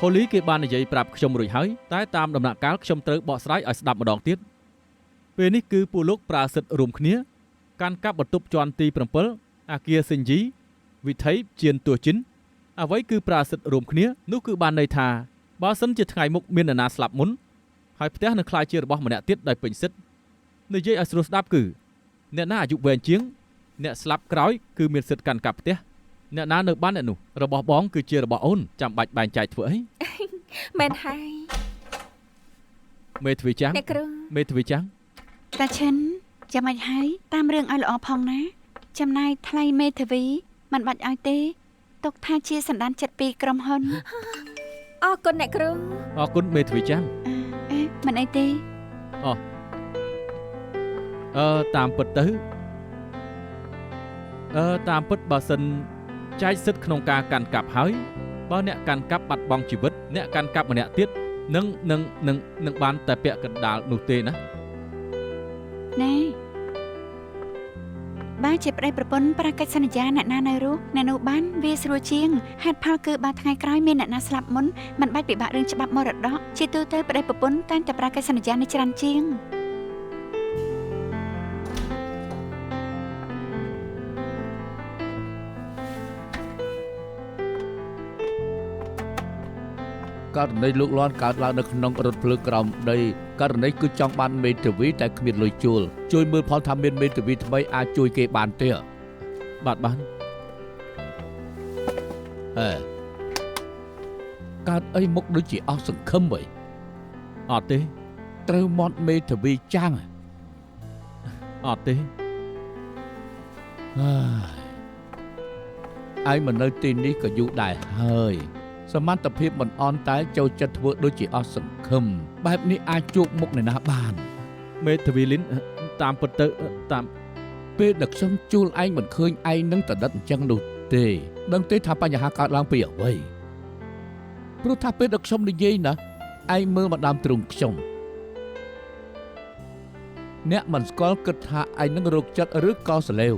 ប៉ូលីសគេបាននិយាយប្រាប់ខ្ញុំរួចហើយតែតាមដំណាក់កាលខ្ញុំត្រូវបកស្រាយឲ្យស្ដាប់ម្ដងទៀតពេលនេះគឺពួកលោកប្រើសិទ្ធិរួមគ្នាកាន់កាប់បន្ទប់ជាន់ទី7អាគារសិនជីវិថីជៀនទួជីនអ្វីគឺប្រើសិទ្ធិរួមគ្នានោះគឺបានន័យថាបើសិនជាថ្ងៃមុខមាននរណាស្លាប់មុនហើយផ្ទះនឹងក្លាយជារបស់ម្នាក់ទៀតដោយពេញសិទ្ធិនិយាយឲ្យស្រួលស្ដាប់គឺអ្នកណាអាយុវែងជាងអ្នកស្លាប់ក្រោយគឺមានសិទ្ធិកាន់កាប់ផ្ទះអ្នកណានៅបានអ្នកនោះរបស់បងគឺជារបស់អូនចាំបាច់បែងចែកធ្វើអី មែនហើយ មេធាវីចាំង អ្នកគ្រូ មេធាវីចាំង តាឈិនចាំមិនហើយតាមរឿងឲ្យល្អផងណាចំណាយថ្លៃមេធាវីមិនបាច់ឲ្យទេទុកថាជាសណ្ដានចិត្តពីក្រុមហ៊ុន អរគុណអ្នកគ្រូ អរគុណមេធាវីចាំង មិនអីទេ តាមពិតទៅតាមពិតបើសិនចែកសិទ្ធិក្នុងការកាន់កាប់ហើយបើអ្នកកាន់កាប់បាត់បង់ជីវិតអ្នកកាន់កាប់ម្នាក់ទៀតនឹងបានតែពាក់កណ្ដាលនោះទេណា ណែបើជាប្តីប្រពន្ធប្រាកិច្ចសន្យាអ្នកណានៅរស់អ្នកនោះបានវាស្រួលជាងហេតុផលគឺបើថ្ងៃក្រោយមានអ្នកណាស្លាប់មុនមិនបាច់ពិបាករឿងច្បាប់មរតកជាទូទៅប្តីប្រពន្ធតែងតែប្រាកិច្ចសន្យានេះច្រើនជាង ករណីលោកលាន់កើតឡើងនៅក្នុងរថភ្លើងក្រោមដីករណីគឺចង់បានមេធាវីតែគ្មានលុយជួលជួយមើលផលថាមានមេធាវីថ្មីអាចជួយគេបានទេបាទបានកើតអីមុខដូចជាអស់សង្ឃឹមvậyអត់ទេត្រូវមាត់មេធាវីចាំងអត់ទេឯងមិននៅទីនេះក៏យូរដែរហើយសមត្ថភាពមិនអន់តែចូលចិត្តធ្វើដូចជាអស់សង្ឃឹមបែបនេះអាចជួបមុខអ្នកណាបានមេធាវីលីនតាមពិតទៅតាមពេលដែលខ្ញុំជួលឯងមិនឃើញឯងនឹងតដិតអញ្ចឹងនោះទេដឹងទេថាបញ្ហាកើតឡើងពីអ្វីព្រោះថាពេលដែលខ្ញុំនិយាយណាឯងមើលមកដើមទ្រូងខ្ញុំអ្នកមិនស្គាល់គិតថាឯងនឹងរោគចិត្តឬក៏សលេវ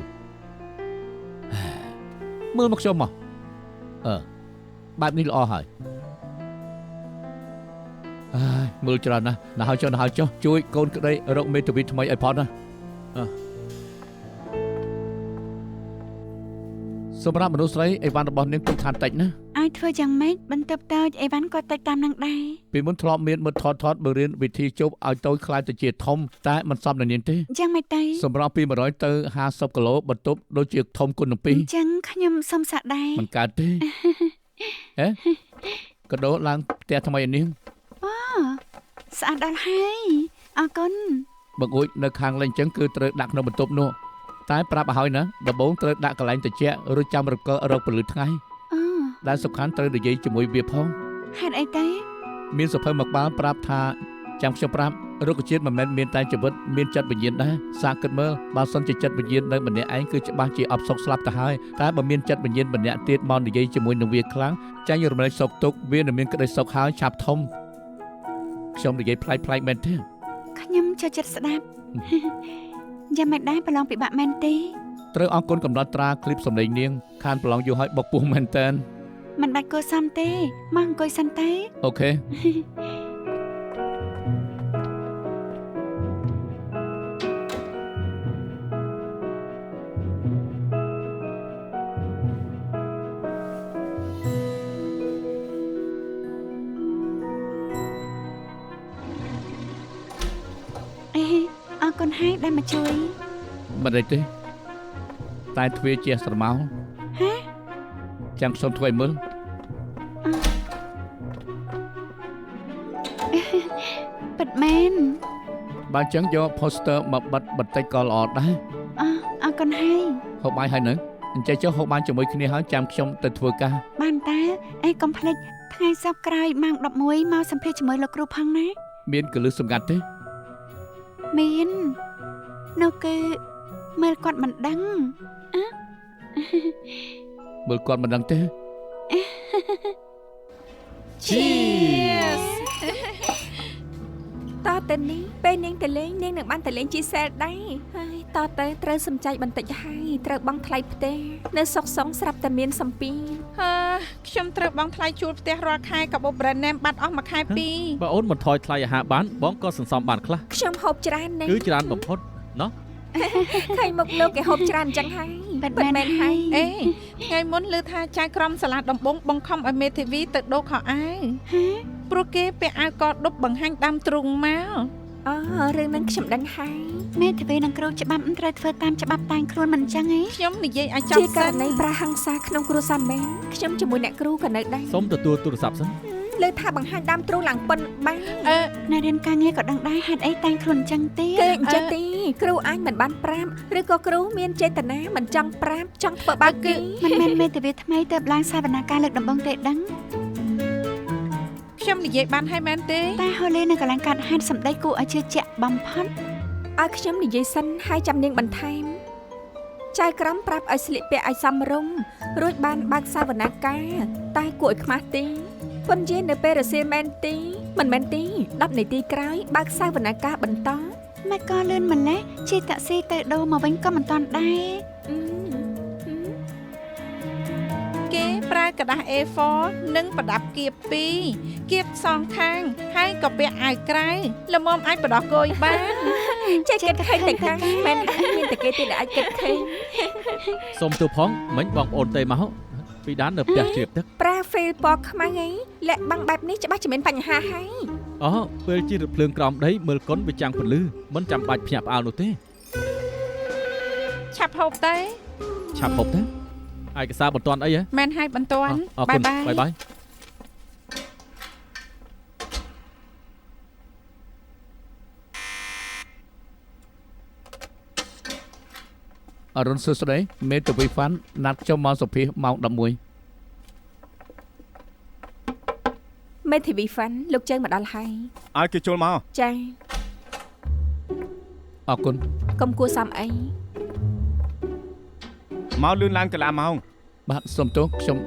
មើលមកខ្ញុំមកបែបនេះល្អហើយមើលច្រើនណាស់ណាស់ហើយចុះជួយកូនក្តីរកមេធាវីថ្មីឲ្យផុតណាសម្រាប់មនុស្សស្រីអីវ៉ាន់របស់នាងទុកឋានតិចណាឲ្យធ្វើយ៉ាងម៉េចបន្ទាប់តើអីវ៉ាន់ក៏តិចតាមនឹងដែរពីមុនធ្លាប់មានមើលថតបើរៀនវិធីជប់ឲ្យតូចខ្លាយទៅជាធំតែមិនសមនឹងនាងទេយ៉ាងម៉េចទៅសម្រាប់ពី100ទៅ50គីឡូបន្ទប់ដូចជាធំគុណនឹង2អញ្ចឹងខ្ញុំសុំសាក់ដែរមិនកើតទេក៏ដោឡើងផ្ទះថ្មីឲ្យនាងស្អាតដល់ហើយអរគុណបើអួយនៅខាងលេងអញ្ចឹងគឺត្រូវដាក់ក្នុងបន្ទប់នោះតែប្រាប់ឲ្យហើយណាដំបូងត្រូវដាក់កន្លែងត្រជាក់ឬចាំរករកពលឺថ្ងៃដែលសំខាន់ត្រូវនិយាយជាមួយវាផងហេតុអីទេមានសភៅមកក្បាលប្រាប់ថាចាំខ្ញុំប្រាប់រុក្ខជាតិមិនមែនមានតែជីវិតមានចិត្តវិញ្ញាណដែរសាកគិតមើលបើសិនជាចិត្តវិញ្ញាណនៅម្នាក់ឯងគឺច្បាស់ជាអបសុខស្លាប់ទៅហើយតែបើមានចិត្តវិញ្ញាណម្នាក់ទៀតមកនិយាយជាមួយនឹងវាខ្លាំងចាញ់រំលែកសុខទុក្ខវានឹងមានក្តីសុខហើយឆាប់ធំខ្ញុំនិយាយប្លែកមែនទេខ្ញុំចូលចិត្តស្ដាប់យ៉ាងមិនដែរប្រឡងពិបាកមែនទេត្រូវអង្គុនកំណត់ត្រាคลิปសម្លេងនាងខានប្រឡងយូរហើយបុកពោះមែនតើមិនបាច់គួរសមទេមកអង្គុយសិនទេអូខេអរគុណហើយដែលមកជួយមិនអីទេ តែទ្វារជាស្រមោលចាំខ្ញុំធ្វើឲ្យមើល ពិតមែន បើអញ្ចឹងយក poster មកបិទបន្តិចក៏ល្អដែរ អរគុណហើយ ហូបបាយហើយនៅអញ្ចឹងចុះហូបបាយជាមួយគ្នាហើយចាំខ្ញុំទៅធ្វើការ បានតើអេកុំភ្លេចថ្ងៃសប្តាហ៍ក្រោយម៉ោង 11 មកសម្ភាសជាមួយលោកគ្រូផងណា មានកលឹះសម្ងាត់ទេ មាននោះគឺមើលគាត់មិនដឹង មើលគាត់មិនដឹងទេ Cheers តើទៅនេះពេលនាងទៅលេងនាងនឹងបានទៅលេងជាសែលដែរហើយតើទៅត្រូវសំចៃបន្តិចហើយត្រូវបង់ថ្លៃផ្ទះនៅសុកសុងស្រាប់តែមានសំពីន ខ្ញុំត្រូវបង់ថ្លៃជួលផ្ទះរាល់ខែកាបូប brand name បាត់អស់មួយខែពីរ បើអូនបន្ថយថ្លៃអាហារបានបងក៏សន្សំបានខ្លះ ខ្ញុំហូបច្រើនណាស់ គឺច្រើនបំផុតណោះ ឃើញមុខលោកគេហូបច្រើនអញ្ចឹងហើយ ពិតមែនហើយ អេថ្ងៃមុនឮថាចៅក្រមសាលាដំបងបង្ខំឲ្យមេធាវីទៅដូរខោអាវព្រោះគេពាក់អាវកដប់បង្ហាញដើមទ្រូងមក អូរឿងហ្នឹងខ្ញុំដឹងហើយ មេធាវីនិងគ្រូច្បាប់ត្រូវធ្វើតាមច្បាប់តែងខ្លួនមិនអញ្ចឹងទេ ខ្ញុំនិយាយឲ្យច ជា ប់ ករ សិន ណីប្រាហង្សាក្នុងគ្រួសារមែនខ្ញុំជាមួយអ្នកគ្រូក៏នៅដែរ សូមទទួលទូរស័ព្ទសិន លើថាបង្ហាញដើមទ្រូងឡើងប៉ុនបាន អ្នករៀនការងារក៏ដឹងដែរហេតុអីតែងខ្លួនអញ្ចឹងទេ គេអញ្ចឹងទេគ្រូអញមិនបានប្រាប់ឬក៏គ្រូមានចេតនាមិនចង់ប្រាប់ចង់ធ្វើបាបគេ មិនមែនមេធាវីថ្មីទៅឡើងសាវនាការលើកដំបងទេដឹង ខ្ញុំនិយាយបានហើយមែនទេ តែហូលេនៅកន្លែងកាត់ហេតុសម្ដីគួរឲ្យជឿជាក់បំផុត ឲ្យខ្ញុំនិយាយសិនហើយចាំនាងបន្ថែមចៅក្រមប្រាប់ឲ្យស្លៀកពាក់ឲ្យសមរម្យរួចបានបើកសាវនាការតែគួរឲ្យខ្មាស់ទេប៉ុន្តែនៅពេលរសៀលមែនទេមិនមែនទេ10នាទីក្រោយបើកសាវនាការបន្ត មិនក៏លឿនម្លេះជិះតាក់ស៊ីទៅដូរមកវិញក៏មិនតាន់ដែរ គេប្រើกระดาษ A4 និងប្រដាប់គៀប2គៀបសងខាងហើយក៏ពាក់អាវក្រៅល្មមអាចបដោះគោយបាន ចេះគិតឃើញតែខាងមែនមានតែគេទេដែលអាចគិតឃើញ សូមទូផងមិញបងប្អូនទេមកពីដាននៅផ្ទះជ្រាបទឹក ប្រើហ្វេលពណ៌ខ្មៅអីលាក់បាំងបែបនេះច្បាស់ជាមានបញ្ហាហើយ អូពេលជិះរថភ្លើងក្រោមដីមើលកុនវាចាំងពលឺមិនចាំបាច់ភ្ញាក់ផ្អើលនោះទេ ឆាប់ហូបទេ ឆាប់ហូបទេឯកសារបន្ទាន់អីហ៎ មែនហើយបន្ទាន់ អរគុណបាយបាយអរុនសួស្ដីមេតាវីហ្វាន់ណាត់ខ្ញុំមកសុភាម៉ោង 11 មេធាវីហ្វាន់លោកជើងមកដល់ហើយ ឲ្យគេចូលមក ចា អរគុណ កុំគួរសំអី មកលឿនឡើងកន្លះម៉ោង បាទសូមទោសខ្ញុំ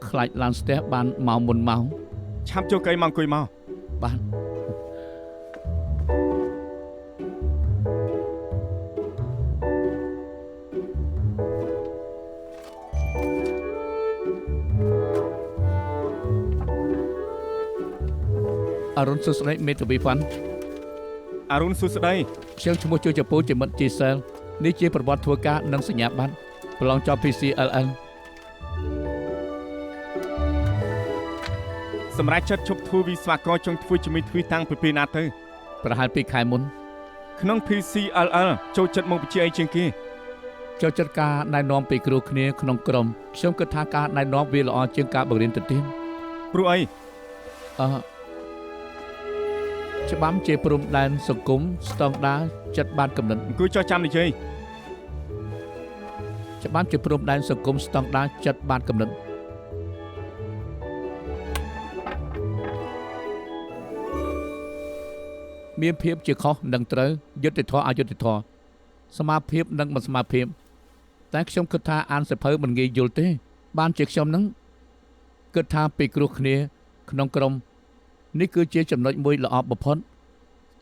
ខ្លាចឡើងស្ទះបានមកមុនម៉ោង ឆាប់ចូលកៃមកអង្គុយមក បាទ អរុនសួស្ដីមេតាវីហ្វាន់ អរុនសួស្ដី ខ្ញុំឈ្មោះជួចពូជាមិត្តជីសែលនេះជាប្រវត្តិធ្វើការនិងសញ្ញាបត្រប្រឡងជាប់ PCLL សម្រាប់ចិត្តឈប់ធ្វើវិស្វករចង់ធ្វើជំនាញទ្វីតាំងពីពេលណាទៅ ប្រហែល2ខែមុន ក្នុង PCLL ចូលចិត្តមកវិជ្ជាអីជាងគេ ចូលចិត្តការណែនាំពីគ្រូគ្នាក្នុងក្រុមខ្ញុំគិតថាការណែនាំវាល្អជាងការបង្រៀនទៅទៀត ព្រោះអី ច្បាប់ជាព្រំដែនសង្គមស្តង់ដារចិត្តបានកំណត់ អង្គុយចោះចាំនិយាយ ច្បាប់ជាព្រំដែនសង្គមស្តង់ដារចិត្តបានកំណត់មានភាពជាខុសនិងត្រូវយុត្តិធម៌អយុត្តិធម៌សមាភិបនិងមិនសមាភិបតែខ្ញុំគិតថាអានសិភៅមិនងាយយល់ទេបានជាខ្ញុំនឹងគិតថាពីគ្រោះគ្នាក្នុងក្រុមនេះគឺជាចំណុចមួយល្អបំផុត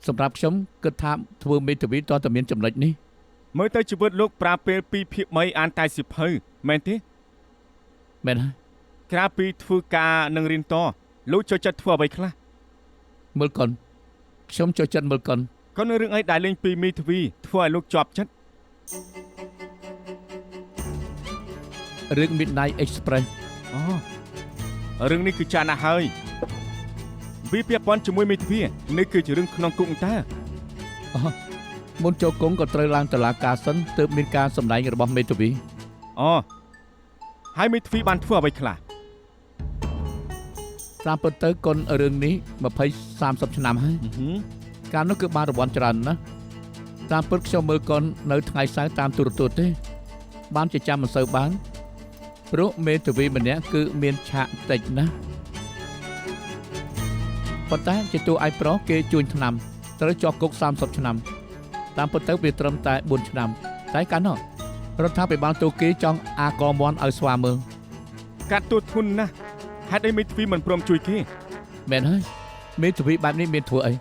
សម្រាប់ខ្ញុំគិតថាធ្វើមេធាវីតើតើមានចំណុចនេះ មើលទៅជីវិតលោកប្រើពេល2ភាគ3អានតែសិភៅមែនទេ មែនហើយ ក្រៅពីធ្វើការនិងរៀនតលោកចូលចិត្តធ្វើអ្វីខ្លះ មើលកុនខ្ញុំចូលចិត្តមើលកុន ក៏នៅរឿងអីដែលលេងពីមេធាវីធ្វើឲ្យលោកជាប់ចិត្ត រឿង Midnight Express អូរឿងនេះគឺចាស់ណាស់ហើយវាពាក់ព័ន្ធជាមួយមេធាវីនេះគឺជារឿងក្នុងគុកតើ មុនចូលគង់ក៏ត្រូវឡើងតុលាការសិនទើបមានការសម្ដែងរបស់មេធាវី អូហើយមេទ្វីបានធ្វើអ្វីខ្លះ តាមពិតទៅកូនរឿងនេះ20-30 ឆ្នាំហើយកាលនោះគឺបានរង្វាន់ច្រើនណាស់តាមពិតខ្ញុំមើលកូននៅថ្ងៃសៅរ៍តាមទូរទស្សន៍ទេបានជាចាំមិនសូវបានព្រោះមេធាវីម្នាក់គឺមានឆាកតិចណាស់ប៉ុន្តែជាតួឯកប្រុសគេជួញថ្នាំត្រូវជាប់គុក30 ឆ្នាំតាមពិតទៅវាត្រឹមតែ4 ឆ្នាំតែកាលនោះរដ្ឋាភិបាលទូគីចង់អាកមន់ឲ្យស្វាមើល កាត់ទូធុនណាស់ហេតុអីមេទ្វីមិនព្រមជួយគេ មែនហើយមេធាវីបែបនេះមានធ្វើអី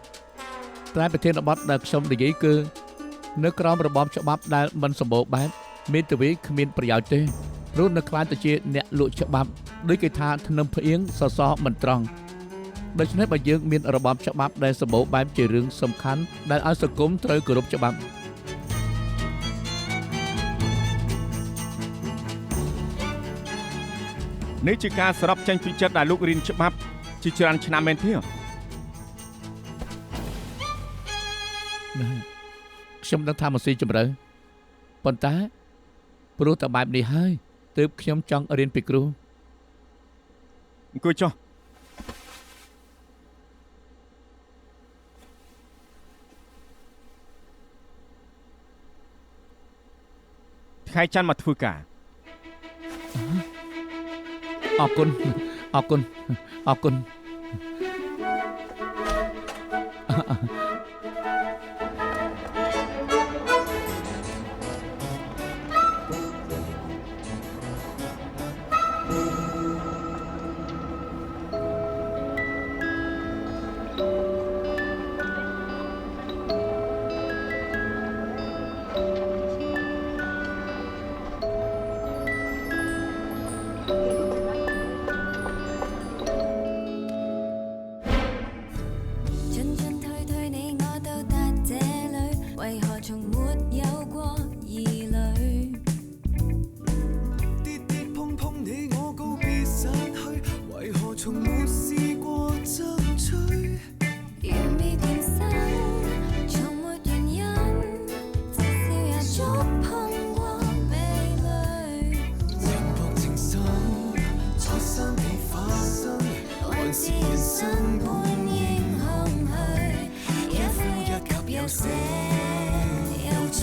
តែប្រធានបទដែលខ្ញុំនិយាយគឺនៅក្រោមរបបច្បាប់ដែលមិនសម្បូរបែបមេធាវីគ្មានប្រយោជន៍ទេព្រោះនៅខ្លាចទៅជាអ្នកលក់ច្បាប់ដូចគេថាធ្នឹមផ្អៀងសសរមិនត្រង់ដូច្នេះបើយើងមានរបបច្បាប់ដែលសម្បូរបែបជារឿងសំខាន់ដែលឲ្យសង្គមត្រូវគោរពច្បាប់ នេះជាការសរុបចេញពីចិត្តដែលលោករៀនច្បាប់ជាច្រើនឆ្នាំមែនទេ ខ្ញុំដឹងថាមិនស៊ីជម្រៅប៉ុន្តែព្រោះតែបែបនេះហើយទើបខ្ញុំចង់រៀនពីគ្រូ អង្គុយចុះថ្ងៃច័ន្ទមកធ្វើការ អរគុណអរគុណអរគុណ 進進退退，你我到達這裏，為何從沒有過疑慮？跌跌碰碰，你我告別散去，為何從沒試過爭取？如未變身，從沒原因，至少也觸碰過味蕾。寂寞情深，在生命發生，還是人生本應空虛，一呼一吸有些有趣。